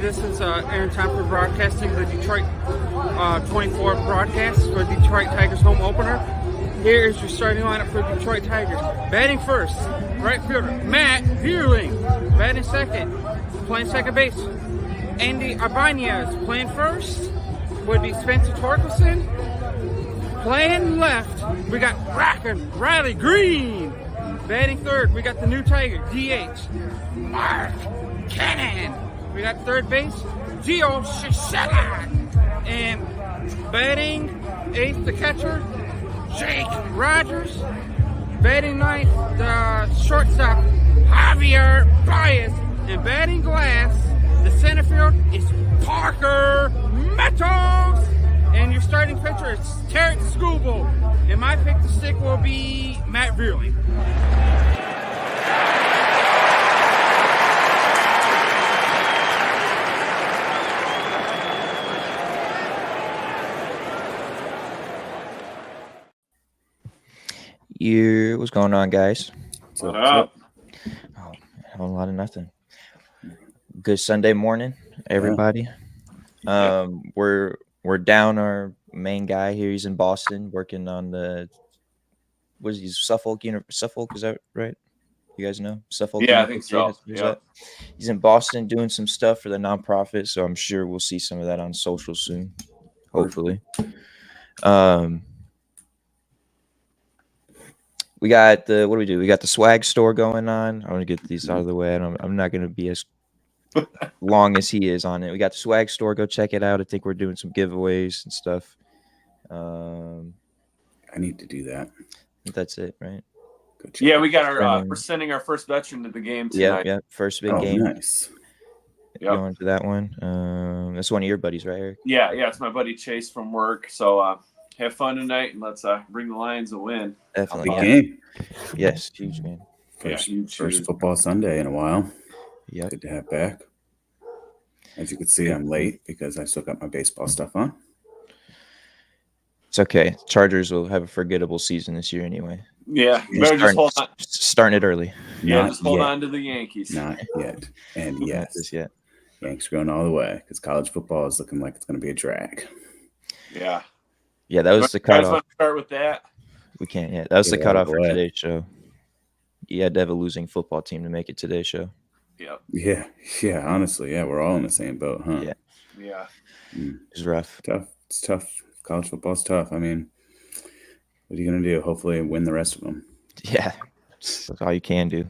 This is Aaron Tom for broadcasting the Detroit 24 broadcast for Detroit Tigers home opener. Here is your starting lineup for Detroit Tigers. Batting first, right fielder Matt Vierling. Batting second, playing second base, Andy Ibanez. Playing first would be Spencer Torkelson. Playing left, we got Riley Green. Batting third, we got the new Tiger, DH, Mark Cannon. We got third base, Gio Shishela. And batting eighth, the catcher, Jake Rogers. Batting ninth, the shortstop, Javier Baez. And batting glass, the center field is Parker Meadows. And your starting pitcher is Terrence Skubal. And my pick to stick will be Matt Vierling. What's going on, guys? What up? Oh, a whole lot of nothing. Good Sunday morning, everybody. Yeah. We're down our main guy here. He's in Boston working on Suffolk? Is that right? You guys know Suffolk? Yeah, I think so. Yeah. He's in Boston doing some stuff for the nonprofit, so I'm sure we'll see some of that on social soon. Hopefully. We got what do we do? We got the swag store going on. I want to get these out of the way. I'm not going to be as long as he is on it. We got the swag store. Go check it out. I think we're doing some giveaways and stuff. I need to do that. That's it, right? Yeah, we got we're sending our first veteran to the game tonight. Yeah. First big game. Nice. Going to that one. That's one of your buddies, right, Eric? Yeah. It's my buddy Chase from work. So have fun tonight and let's bring the Lions a win. Definitely. Big game. Yes, huge game. First football Sunday in a while. Yeah. Good to have back. As you can see, I'm late because I still got my baseball stuff on. It's okay. Chargers will have a forgettable season this year anyway. Yeah, you better just hold on. Starting it early. Yeah, just hold on to the Yankees. Not yet. And Not yes, just yet. Yanks going all the way because college football is looking like it's going to be a drag. Yeah. Yeah, that was the cutoff. cutoff. Want to start with that? We can't yet. That was the cutoff for away. today's show. You had to have a losing football team to make it today's show. Yep. Yeah. Honestly, we're all in the same boat, huh? Yeah. It's rough. Tough. It's tough. College football's tough. I mean, what are you going to do? Hopefully win the rest of them. Yeah. That's all you can do.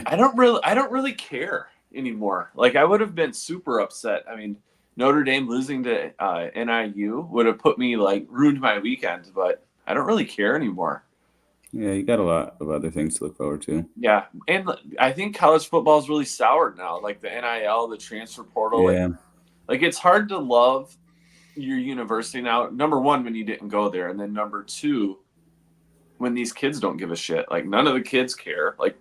I don't really care anymore. Like I would have been super upset. I mean, Notre Dame losing to NIU would have ruined my weekend, but I don't really care anymore. Yeah, you got a lot of other things to look forward to. Yeah, and I think college football is really soured now, like the NIL, the transfer portal. Yeah. Like it's hard to love your university now. Number one, when you didn't go there, and then number two, when these kids don't give a shit. Like none of the kids care. Like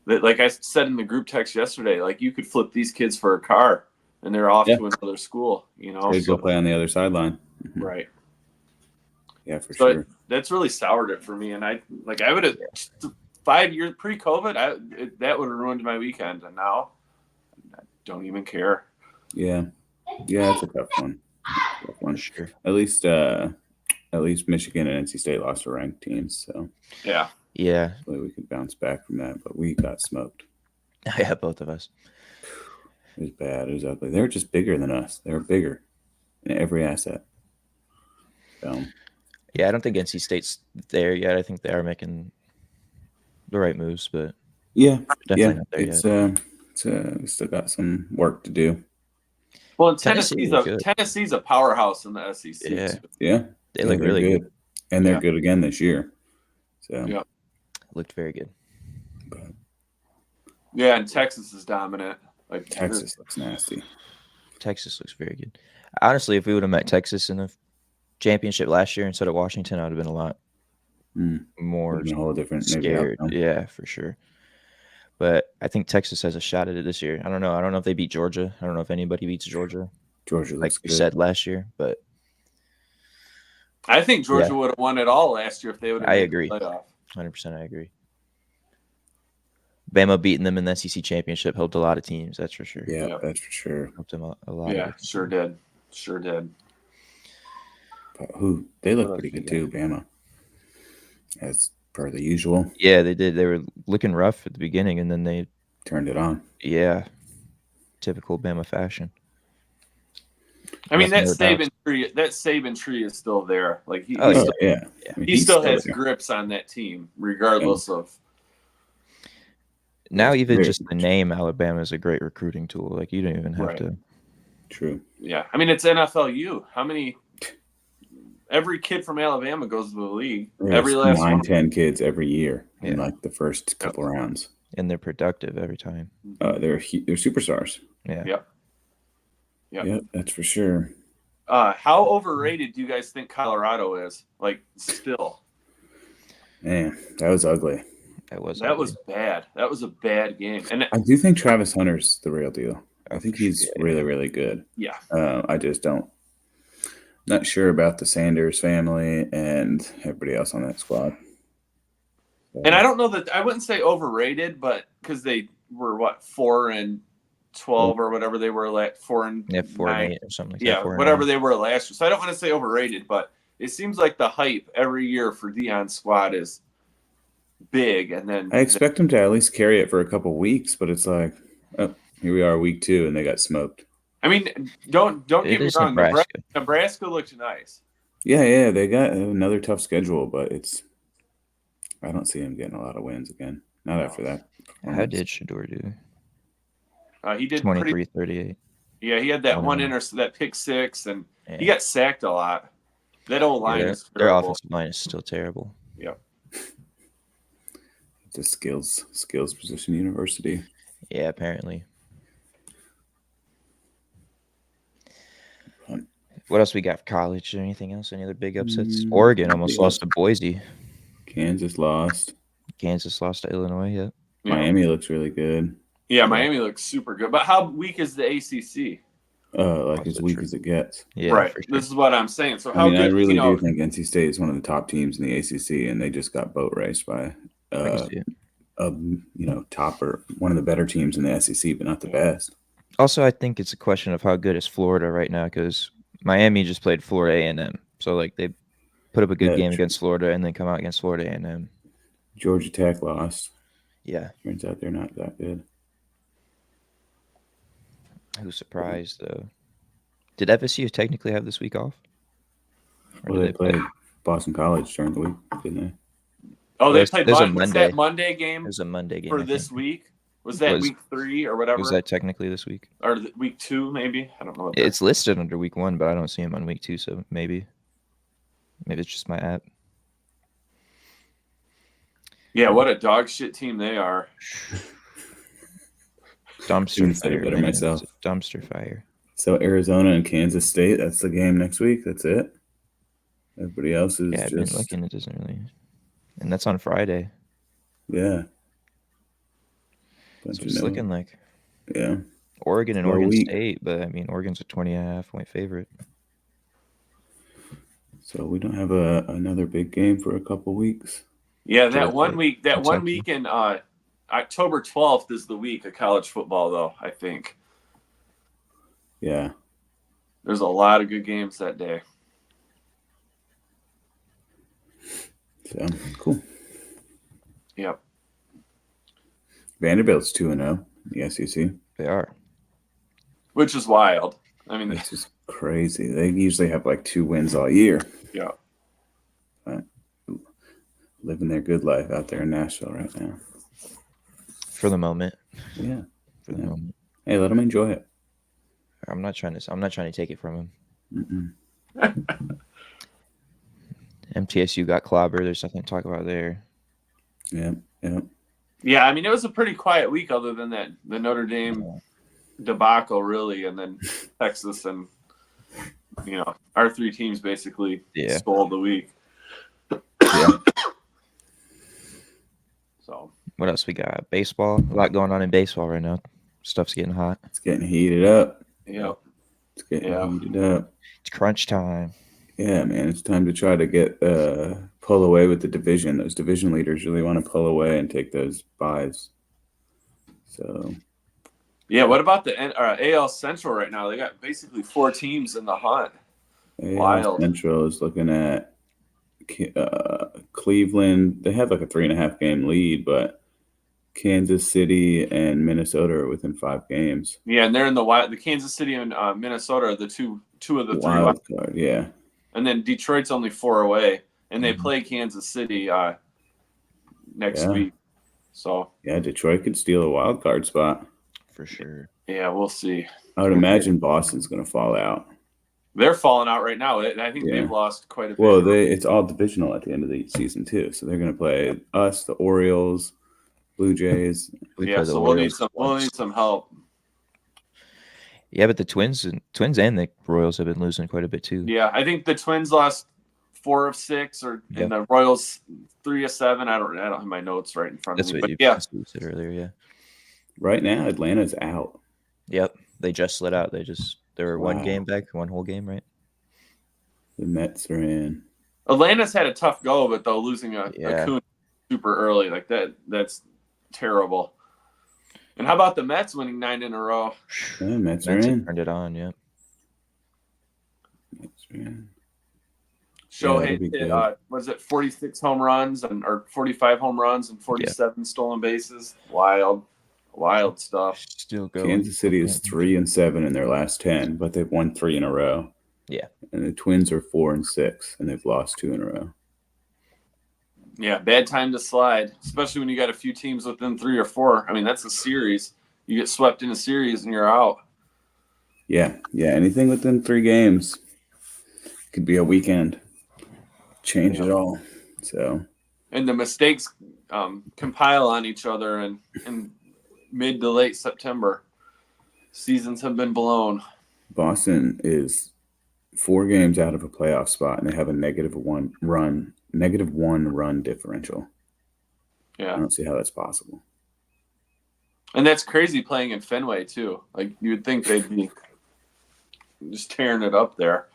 I said in the group text yesterday, like you could flip these kids for a car and they're off to another school. You know, They go play on the other sideline. Right. Yeah, for sure. That's really soured it for me. And I would have 5 years pre-COVID, that would have ruined my weekend. And now I don't even care. Yeah, it's a tough one. Sure. At least Michigan and NC State lost to ranked teams, so yeah, hopefully we could bounce back from that. But we got smoked. Yeah, both of us. It was bad. It was ugly. They were just bigger than us. They were bigger in every asset. So. Yeah, I don't think NC State's there yet. I think they are making the right moves, but definitely not there yet. We still got some work to do. Well, and Tennessee's a powerhouse in the SEC. Yeah. They look really good. And they're good again this year. So looked very good. But, and Texas is dominant. Like Texas looks nasty. Texas looks very good. Honestly, if we would have met Texas in the championship last year instead of Washington, I would have been a lot more a whole different scared. Yeah, for sure. But I think Texas has a shot at it this year. I don't know. I don't know if they beat Georgia. I don't know if anybody beats Georgia. Georgia, like we said last year, but I think Georgia would have won it all last year if they would have. I agree. 100%. I agree. Bama beating them in the SEC championship helped a lot of teams. That's for sure. Yeah, Yep. that's for sure. Helped them a lot. Yeah, sure did. Sure did. But they look What else pretty we good too, Bama. As per the usual. Yeah, they did. They were looking rough at the beginning, and then they Turned it on. Yeah, typical Bama fashion. I mean, that No doubts. Saban tree is still there. Like he, Oh, he yeah. still, Yeah. Yeah. I mean, he he's still has there. grips on that team, regardless of. Now, even very just the much. name Alabama is a great recruiting tool. Like you don't even have Right. to. True. Yeah, I mean it's NFLU. How many? Every kid from Alabama goes to the league. There's Every last 9, one. 10 kids every year in Yeah. like the first couple rounds. And they're productive every time. They're superstars. Yeah. Yep. Yep, that's for sure. How overrated do you guys think Colorado is? Like, still, Man, that was ugly. That was bad. That was a bad game. And I do think Travis Hunter's the real deal. I Oh, think for he's sure, really, really good. yeah, I just don't. Not sure about the Sanders family and everybody else on that squad. and I don't know that I wouldn't say overrated, but because they were 4-12 or whatever they were, like 4-9, 4-8 or something like that. yeah, 4-9. whatever they were last year. So I don't want to say overrated, but it seems like the hype every year for Dion's squad is big, and then I expect them to at least carry it for a couple weeks, but it's like, oh, here we are, week 2, and they got smoked. I mean, don't It get me is wrong. Nebraska. Nebraska looked nice. Yeah, they got another tough schedule, but I don't see them getting a lot of wins again. Not after that. How did Shador do? He did pretty. 23-38. Yeah, he had that Oh, one no. that pick six, and Yeah. he got sacked a lot. That old line is Their terrible. offensive line is still terrible. Yep. It's a skills position university. Yeah, apparently. What else we got for college? Is there anything else? Any other big upsets? Oregon almost lost to Boise. Kansas lost. Kansas lost to Illinois. Yeah. Yeah. Miami looks really good. Yeah, Miami looks super good. But how weak is the ACC? Like as Also weak true. as it gets. Yeah. right. For sure. This is what I'm saying. So how I mean, good? I really you know, do think NC State is one of the top teams in the ACC, and they just got boat raced by I can see it. top or one of the better teams in the SEC, but not the best. Also, I think it's a question of how good is Florida right now because Miami just played Florida A&M, so like they put up a good Yeah, game true. against Florida and then come out against Florida A&M. Georgia Tech lost. Yeah, Turns out they're not that good. who's surprised though? Did FSU technically have this week off? Or Well, did they played Boston College during the week, didn't they? oh, they there's- played there's a what's Monday. that Monday game It was a Monday game for I this think. week? Was that Was- week 3 or whatever? Was that technically this week? or week 2 maybe? I don't know. What It's listed under week 1, but I don't see him on week 2, so maybe it's just my app. yeah, what a dog shit team they are. Dumpster Couldn't say it fire. better man. myself. It's a dumpster fire. So Arizona and Kansas State, that's the game next week. That's it. Everybody else is Yeah, I've been just looking. It doesn't really, and that's on Friday. yeah. That's Bunch what of it's no- looking like. yeah. Oregon and Or Oregon week. State, but I mean, Oregon's a 20.5 point favorite. So we don't have another big game for a couple weeks. Yeah, Georgia, that one week Kentucky. in October 12th is the week of college football, though. I think Yeah. there's a lot of good games that day. So cool. Yep. Vanderbilt's 2-0 in the SEC. They are. Which is wild. I mean, It's just crazy. They usually have like 2 wins all year. yeah. Living their good life out there in Nashville right now. For the moment. Yeah. For the Yeah. moment. Hey, let them enjoy it. I'm not trying to take it from them. Mm-mm. MTSU got clobbered. There's nothing to talk about there. Yeah. Yeah, I mean, it was a pretty quiet week other than the Notre Dame debacle, really, and then Texas and, our 3 teams basically stole the week. Yeah. So What else we got? Baseball. A lot going on in baseball right now. Stuff's getting hot. It's getting heated up. yeah, It's getting Yeah. heated up. It's crunch time. Yeah, man. It's time to try to get pull away with the division. Those division leaders really want to pull away and take those buys. So Yeah, what about the AL Central right now? They got basically 4 teams in the hunt. AL Wild. Central is looking at Cleveland. They have like a 3.5 game lead, but Kansas City and Minnesota are within 5 games. Yeah, and they're in the wild. The Kansas City and Minnesota are the two of the 3 Wild card, yeah. And then Detroit's only 4 away, and they play Kansas City next week. So yeah, Detroit could steal a wild card spot for sure. Yeah, we'll see. I would imagine Boston's going to fall out. They're falling out right now. I think they've lost quite a bit. Well, it's all divisional at the end of the season too, so they're going to play us, the Orioles, Blue Jays. So we'll need some help. Yeah, but the Twins and the Royals have been losing quite a bit too. Yeah, I think the Twins lost 4 of 6, and the Royals 3 of 7. I don't have my notes right in front of me. But you said earlier. Yeah. Right now, Atlanta's out. Yep, they just slid out. They were 1 game back, 1 whole game, right? The Mets are in. Atlanta's had a tough go of it though, losing a Acuna super early like that. That's terrible. And how about the Mets winning 9 in a row? Yeah, Mets are in. Turned it on, yeah. Mets are in. Shohei hit, was it 46 home runs or 45 home runs and 47 stolen bases? Wild stuff. Still going. Kansas City is 3-7 in their last 10, but they've won 3 in a row. Yeah. And the Twins are 4-6, and they've lost 2 in a row. Yeah, bad time to slide, especially when you got a few teams within 3 or 4. I mean, that's a series. You get swept in a series and you're out. Yeah. Anything within 3 games could be a weekend. Change it all. So. And the mistakes compile on each other in mid to late September. Seasons have been blown. Boston is 4 games out of a playoff spot, and they have a negative one run differential. Yeah. I don't see how that's possible. And that's crazy playing in Fenway too. Like you would think they'd be just tearing it up there.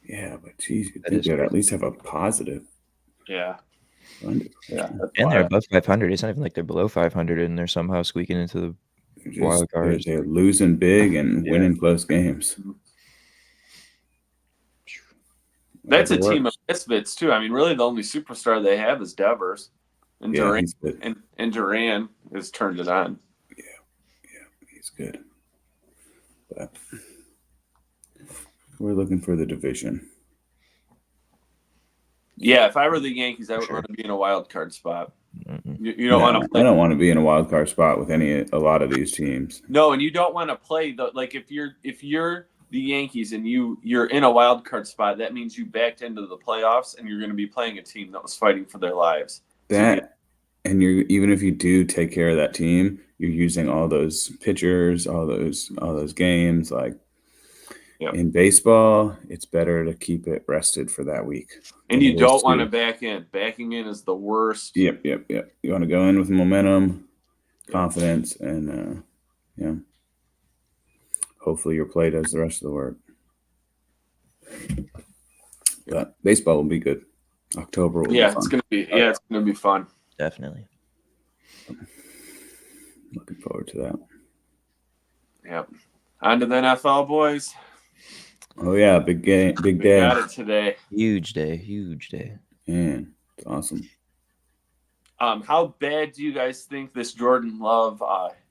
Yeah, but geez, you'd think they'd at least have a positive. Yeah. And they're above 500. It's not even like they're below 500, and they're somehow squeaking into the wild cards. They're losing big and winning close games. That's a team of misfits too. I mean, really, the only superstar they have is Devers, and Duran. And Duran has turned it on. Yeah, he's good. But we're looking for the division. Yeah, if I were the Yankees, I would want to be in a wild card spot. You don't want to play. I don't want to be in a wild card spot with a lot of these teams. No, and you don't want to play if you're the Yankees and you're in a wild card spot, that means you backed into the playoffs and you're going to be playing a team that was fighting for their lives. And even if you do take care of that team, you're using all those pitchers, all those games. In baseball, it's better to keep it rested for that week. And you don't want to back in. Backing in is the worst. Yep. You want to go in with momentum, confidence, and hopefully your play does the rest of the work. But baseball will be good. October will be fun. It's gonna be fun. Definitely. Looking forward to that. Yep. On to the NFL, boys. Oh yeah, big day. We got it today. Huge day. Man, it's awesome. How bad do you guys think this Jordan Love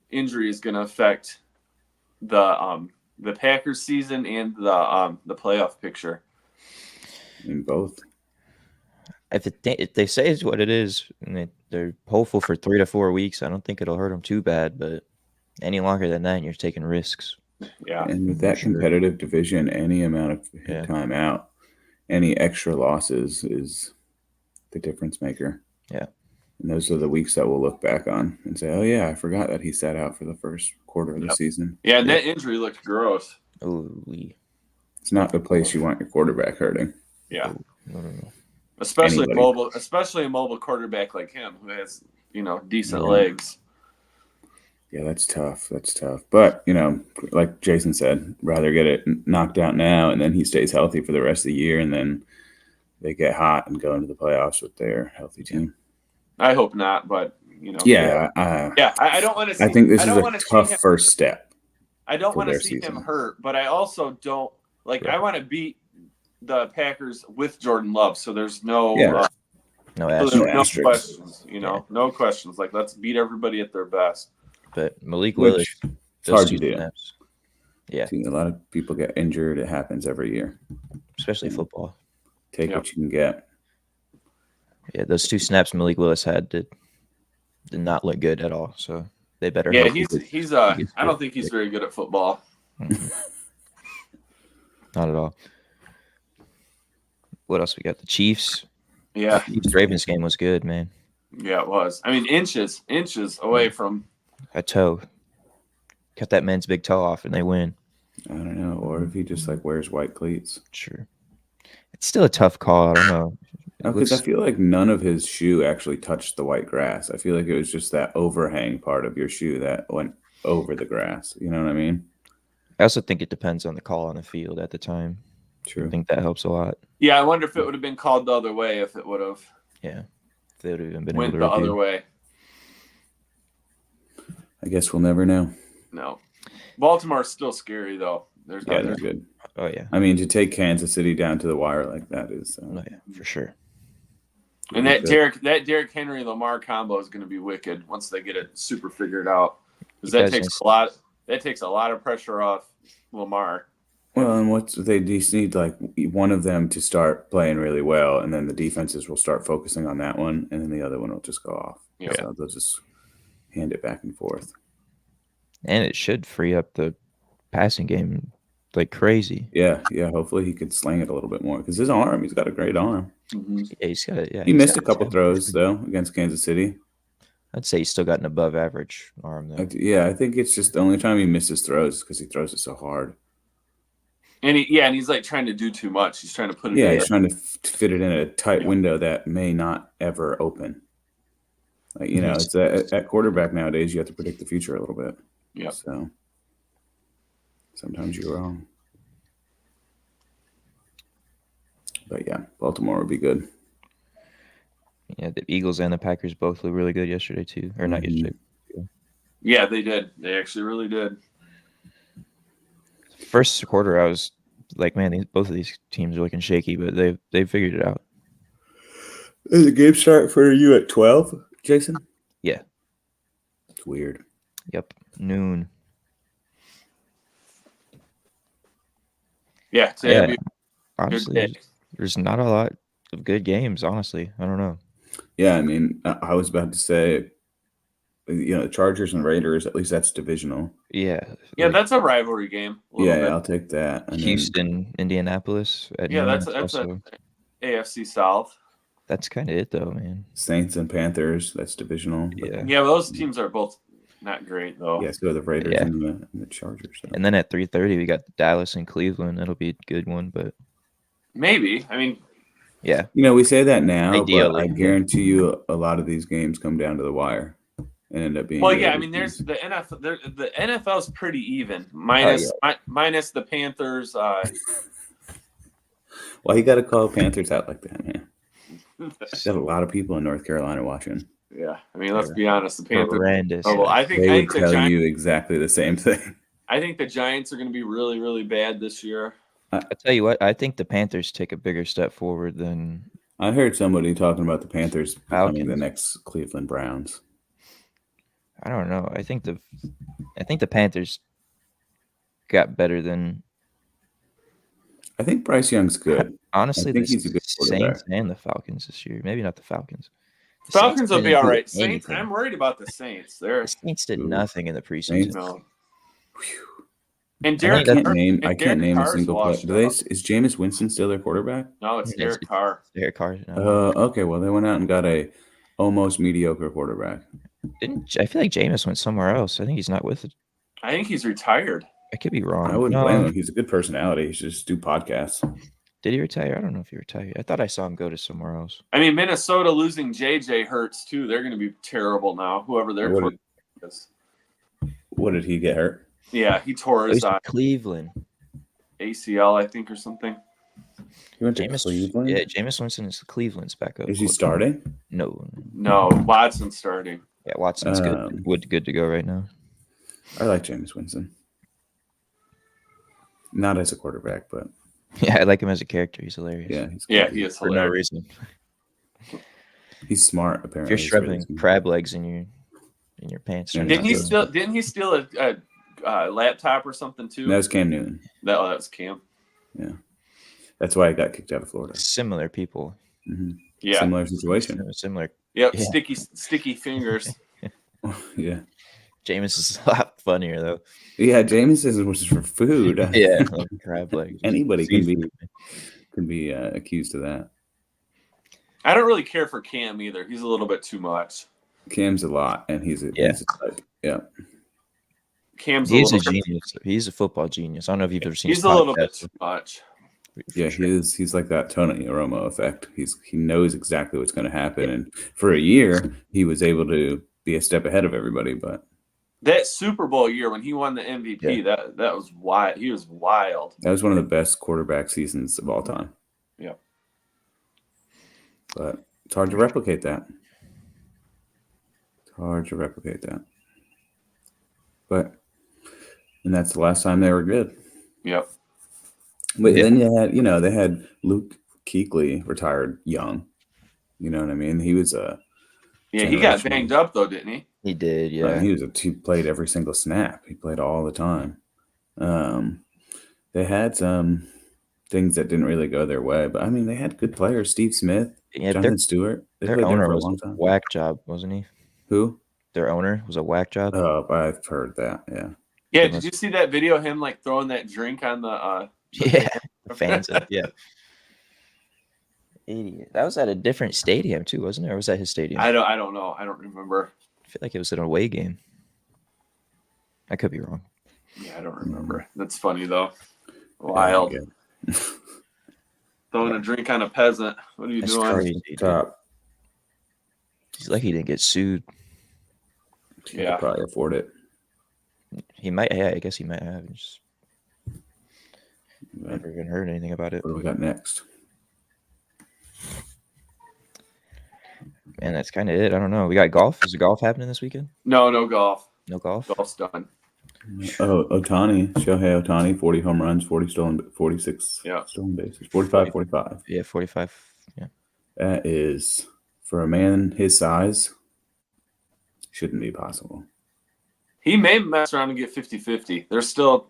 injury is going to affect the Packers season and the playoff picture? In both. If they say it's what it is, and they're hopeful for 3 to 4 weeks, I don't think it'll hurt them too bad. But any longer than that, you're taking risks. Yeah, and with that competitive division, any amount of time out, any extra losses is the difference maker. Yeah, and those are the weeks that we'll look back on and say, "Oh yeah, I forgot that he sat out for the first quarter of the season." Yeah, and that injury looked gross. It's not the place you want your quarterback hurting. Yeah, no. Especially a mobile quarterback like him who has decent legs. Yeah, that's tough. But, like Jason said, rather get it knocked out now and then he stays healthy for the rest of the year and then they get hot and go into the playoffs with their healthy team. I hope not, but Yeah, I don't want to see. I think this I is don't a want to see tough him. first step. I don't for want to their see him season. hurt, but I also don't like. Right. I want to beat the Packers with Jordan Love, so there's no Yeah. No so asterisk. there's no asterisks. questions. No questions. Like, let's beat everybody at their best. But Malik Willis, Which it's those hard two to do. snaps. Yeah, See, a lot of people get injured. It happens every year. especially football. Take what you can get. Yeah, those two snaps Malik Willis had did not look good at all. So they better. Yeah, hope he's I don't think he's very good at football. Not at all. What else we got? The Chiefs. Yeah, Chiefs Ravens game was good, man. yeah, it was. I mean, inches away from. A toe. Cut that man's big toe off and they win. I don't know. Or if he just like wears white cleats. Sure. It's still a tough call. I don't know. Because I feel like none of his shoe actually touched the white grass. I feel like it was just that overhang part of your shoe that went over the grass. You know what I mean? I also think it depends on the call on the field at the time. True. I think that helps a lot. Yeah, I wonder if it would have been called the other way if it would have Yeah. If they would have even been went able the to review. other way. I guess we'll never know. No, Baltimore's still scary though. They're Good. Oh yeah. I mean, to take Kansas City down to the wire like that is. Oh yeah, for sure. And that Derrick Henry Lamar combo is going to be wicked once they get it super figured out, because that takes a lot of pressure off Lamar. Well, and they just need like one of them to start playing really well, and then the defenses will start focusing on that one, and then the other one will just go off. Yeah. So they'll just hand it back and forth. And it should free up the passing game like crazy. Yeah. Hopefully he could slang it a little bit more because he's got a great arm. Mm-hmm. Yeah, he's got it. Yeah, He missed a couple throws though against Kansas City. I'd say he's still got an above average arm though. I think it's just the only time he misses throws because he throws it so hard. And he's like trying to do too much. He's trying to put it. Yeah, in. he's trying to fit it in a tight window that may not ever open. Like, it's at quarterback nowadays, you have to predict the future a little bit. Yeah. So sometimes you're wrong. But yeah, Baltimore would be good. Yeah, the Eagles and the Packers both looked really good yesterday too. Or not yesterday. Yeah, they did. They actually really did. First quarter, I was like, man, both of these teams are looking shaky, but they figured it out. Does the game start for you at 12, Jason? Yeah. It's weird. Yep. Noon. Yeah. Honestly, there's not a lot of good games, honestly. I don't know. Yeah, I mean, I was about to say, the Chargers and Raiders, at least that's divisional. Yeah. Yeah, that's a rivalry game. Yeah, I'll take that. Houston, Indianapolis. That's a AFC South. That's kind of it, though, man. Saints and Panthers, that's divisional. Yeah. Yeah, those teams are both not great, though. Yeah, so the Raiders and the Chargers. So. And then at 3:30, we got Dallas and Cleveland. That'll be a good one, but maybe. I mean, yeah. We say that now, ideally, but I guarantee you a lot of these games come down to the wire and end up being. Well, yeah, I mean, there's the NFL. The NFL's pretty even, minus the Panthers. Why you got to call Panthers out like that, man? There's got a lot of people in North Carolina watching. Yeah, I mean, let's be honest. The Panthers. Horrendous. Oh, well, I think they would the tell Giants, you exactly the same thing. I think the Giants are going to be really, really bad this year. I tell you what, I think the Panthers take a bigger step forward than. I heard somebody talking about the Panthers becoming Falcons. the next Cleveland Browns. I don't know. I think the Panthers got better than. I think Bryce Young's good. Honestly, I think the he's a good quarterback. Saints and the Falcons this year. Maybe not the Falcons. The Falcons will be all right. Saints. Anything. I'm worried about the Saints. The Saints did nothing in the preseason. No. And I Derek can't name a Carr's single player. washed up. Is Jameis Winston still their quarterback? No, it's Derek Carr. Derek Carr. No. Okay. Well, they went out and got a almost mediocre quarterback. I feel like Jameis went somewhere else. I think he's not with it. I think he's retired. I could be wrong. I wouldn't blame him. He's a good personality. He should just do podcasts. Did he retire? I don't know if he retired. I thought I saw him go to somewhere else. I mean, Minnesota losing JJ hurts too. They're going to be terrible now. Whoever their quarterback is. What did he get hurt? Yeah, he tore his Cleveland ACL, I think, or something. He went to Cleveland? Yeah, Jameis Winston is Cleveland's backup. Is he starting? No. No, Watson's starting. Yeah, Watson's good to go right now. I like Jameis Winston. Not as a quarterback, but Yeah, I like him as a character. He's hilarious. Yeah, he is For no hilarious. reason. He's smart. If Apparently, you're He's shoving smart. crab legs in your pants, Yeah, Didn't he steal a laptop or something too? That was Cam Newton. That was Cam. Yeah, that's why he got kicked out of Florida. Similar people. Mm-hmm. Yeah, similar situation. Similar. Yep, Yeah. sticky fingers. Yeah, Jameis is a lot funnier though. yeah. Jameis was for food. Yeah, like crab legs. Anybody can be accused of that. I don't really care for Cam either. He's a little bit too much. Cam's a lot, and he's a type. Yeah, He's a genius. He's a football genius. I don't know if you've ever seen. He's a little bit too much. Yeah, he is. He's like that Tony Romo effect. He knows exactly what's going to happen, and for a year he was able to be a step ahead of everybody. But that Super Bowl year when he won the MVP, that was wild. He was wild. That was one of the best quarterback seasons of all time. Yeah, but it's hard to replicate that. And that's the last time they were good. Yep. But then they had Luke Kuechly retired young. You know what I mean? He was he got banged up though, didn't he? He did, yeah. He played every single snap. He played all the time. They had some things that didn't really go their way, but I mean, they had good players. Steve Smith, Jonathan Stewart. Their owner was a whack job, wasn't he? Who? Their owner was a whack job. Oh, I've heard that. Yeah. Yeah. Did you see that video of him like throwing that drink on the? The fans. Yeah. Idiot. That was at a different stadium too, wasn't it? Or was that his stadium? I don't know. I don't remember. I feel like it was an away game. I could be wrong. Yeah, I don't remember. That's funny though. Wild. Throwing a drink on a peasant. What are you doing? Crazy, he's lucky he didn't get sued. He could probably afford it. He might. Yeah, I guess he might have. Just never even heard anything about it. What do we got next? Man, that's kind of it. I don't know. We got golf. Is the golf happening this weekend? No golf. No golf? Golf's done. Oh, Shohei Ohtani, 40 home runs, 46 stolen bases, 45. Yeah, 45. Yeah. That is, for a man his size, shouldn't be possible. He may mess around and get 50-50. There's still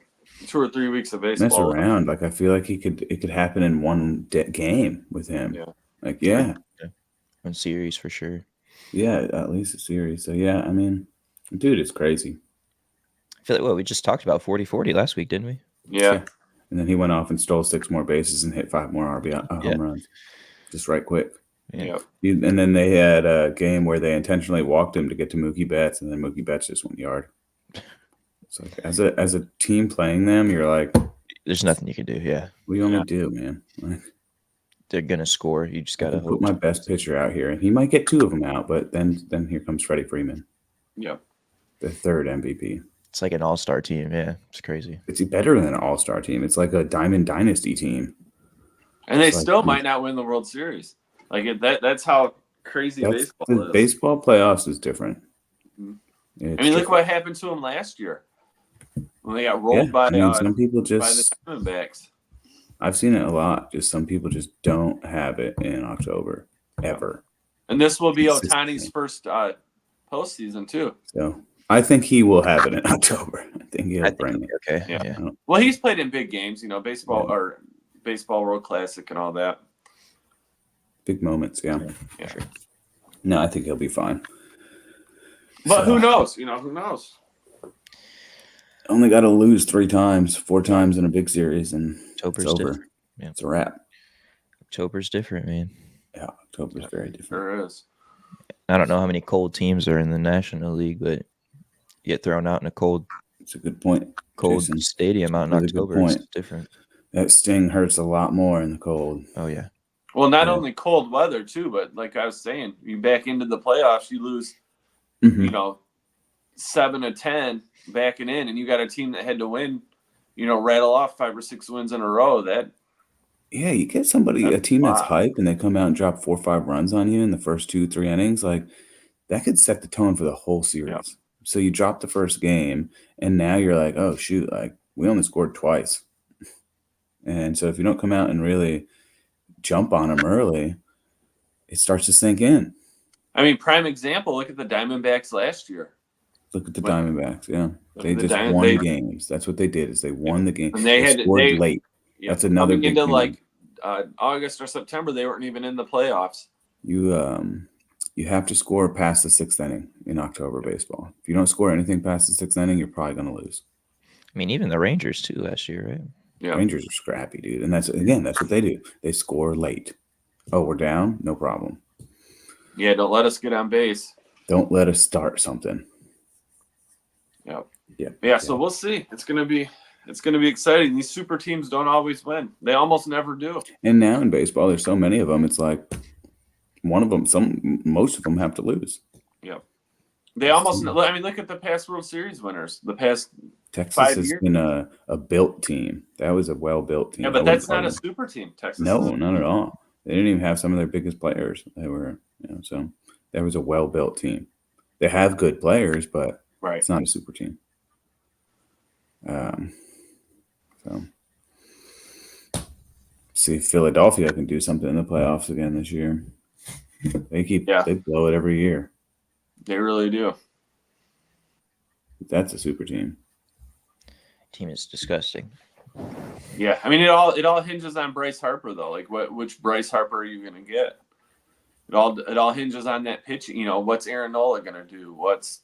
2 or 3 weeks of baseball. Mess around. Like, I feel like it could happen in one game with him. Yeah. Like, yeah. One series for sure. Yeah, at least a series. So, yeah, I mean, dude, it's crazy. I feel like we just talked about 40-40 last week, didn't we? Yeah. And then he went off and stole 6 more bases and hit 5 more RBI home runs. Just right quick. Yeah. And then they had a game where they intentionally walked him to get to Mookie Betts, and then Mookie Betts just went yard. So as a team playing them, you're like, there's nothing you can do. Yeah. What do you want me to do, man? Like, they're gonna score. You just gotta put my best pitcher out here, and he might get 2 of them out, but then here comes Freddie Freeman. Yeah. The 3rd MVP. It's like an all-star team. Yeah, it's crazy. It's better than an all-star team. It's like a Diamond Dynasty team. And they still might not win the World Series. Like that's how crazy baseball is. Baseball playoffs is different. Mm-hmm. I mean, look what happened to them last year when they got rolled by some people by the Diamondbacks. I've seen it a lot. Just some people just don't have it in October ever. And this will be Ohtani's first postseason too. So I think he will have it in October. I think he'll bring it. Okay. Yeah. Well, he's played in big games, baseball or baseball World Classic and all that. Big moments, yeah. Sure. No, I think he'll be fine. But who knows? Who knows? Only got to lose 4 times in a big series, and October's it's over. Different. Yeah. It's a wrap. October's different, man. Yeah, October's very different. Sure is. I don't know how many cold teams are in the National League, but you get thrown out in a cold. It's a good point. Cold Jason. Stadium out in October is different. That sting hurts a lot more in the cold. Oh yeah. Well, not only cold weather too, but like I was saying, you back into the playoffs, you lose, 7 of 10 backing in, and you got a team that had to win, rattle off 5 or 6 wins in a row. Yeah, you get a team that's hype, and they come out and drop 4 or 5 runs on you in the first 2-3 innings. Like, that could set the tone for the whole series. Yeah. So you drop the first game, and now you're like, oh shoot, like we only scored twice. And so if you don't come out and really jump on them early, it starts to sink in. I mean, prime example, look at the Diamondbacks last year. Look at the Diamondbacks, yeah. They The just won games. That's what they did, is they won the game. And they scored late. Yeah, that's another coming big into thing. like August or September, they weren't even in the playoffs. You have to score past the 6th inning in October baseball. If you don't score anything past the 6th inning, you're probably going to lose. I mean, even the Rangers too last year, right? Yeah, Rangers are scrappy, dude, and that's what they do. They score late. Oh, we're down? No problem. Yeah, don't let us get on base. Don't let us start something. Yeah. So we'll see. It's gonna be exciting. These super teams don't always win. They almost never do. And now in baseball, there's so many of them. It's like most of them have to lose. Yeah. They almost. I mean, look at the past World Series winners. The past Texas 5 has years. been a built team. That was a well-built team. Yeah, but that's not a super team. Texas. No, not at all. They didn't even have some of their biggest players. They were, so that was a well-built team. They have good players, but it's not a super team. So see if Philadelphia can do something in the playoffs again this year. They blow it every year. They really do. That's a super team. Team is disgusting. Yeah, I mean it all hinges on Bryce Harper though. Like which Bryce Harper are you gonna get? It all hinges on that pitching. What's Aaron Nola gonna do? What's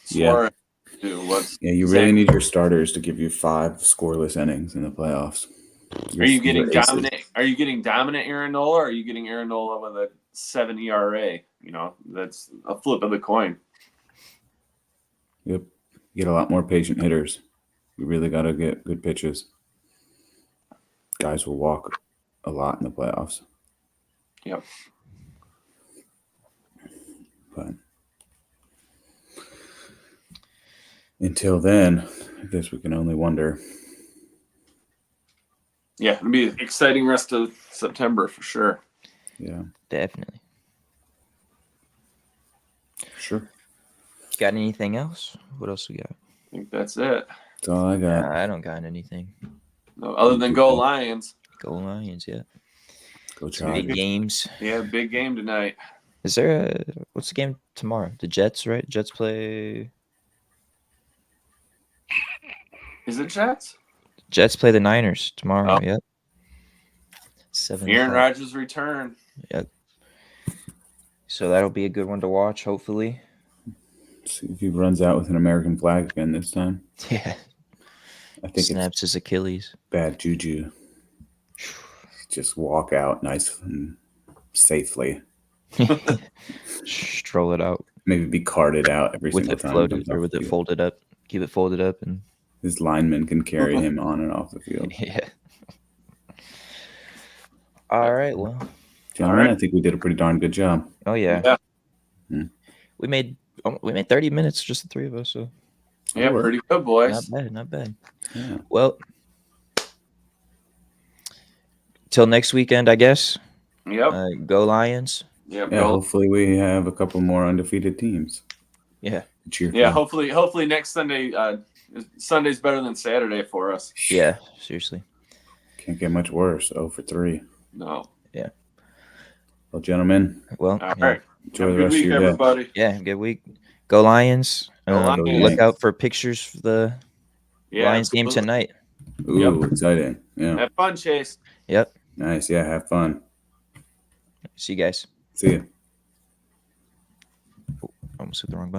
Suarez do? You really need your starters to give you 5 scoreless innings in the playoffs. Are you getting dominant? Are you getting dominant Aaron Nola? Or are you getting Aaron Nola with a 7 ERA? That's a flip of the coin. Yep, you get a lot more patient hitters. We really got to get good pitches. Guys will walk a lot in the playoffs. Yep. But until then, I guess we can only wonder. Yeah, it'll be an exciting rest of September for sure. Yeah, Definitely. sure. Got anything else? What else we got? I think that's it. That's all I got. I don't got anything. No, other than go Lions. Go Lions, yeah. Go Some big Chargers. games. Yeah, big game tonight. Is there what's the game tomorrow? The Jets, right? Jets play. Is it Jets? Jets play the Niners tomorrow. Oh. Yep. 7 Aaron o'clock. Rodgers' return. Yep. So that'll be a good one to watch, hopefully. See if he runs out with an American flag again this time. Yeah. I think Snaps his Achilles. bad juju. Just walk out nice and safely. Stroll it out Maybe be carted out every with single it time. he floated comes or off with the it field. folded up. Keep it folded up and His linemen can carry him on and off the field. yeah. All right. Well. Gentlemen, right. I think we did a pretty darn good job. Oh yeah. Yeah. We made 30 minutes, just the three of us. So Yeah, pretty good, boys. not bad. Yeah. Well, till next weekend, I guess. Yep. Go Lions. Yep. Yeah, hopefully we have a couple more undefeated teams. Yeah. to cheer Yeah, for. hopefully next Sunday. Sunday's better than Saturday for us. Yeah. Seriously. Can't get much worse. 0 for 3. No. Well, gentlemen, Well. All yeah. right. enjoy Have a the good rest of week, your day. everybody. Yeah. Good week. Go Lions. Go Lions. Look out for pictures for the Yeah, Lions game absolutely. tonight. Ooh, exciting. Yeah. Have fun, Chase. Yep. Nice. Yeah, have fun. See you guys. See you. Almost hit the wrong button.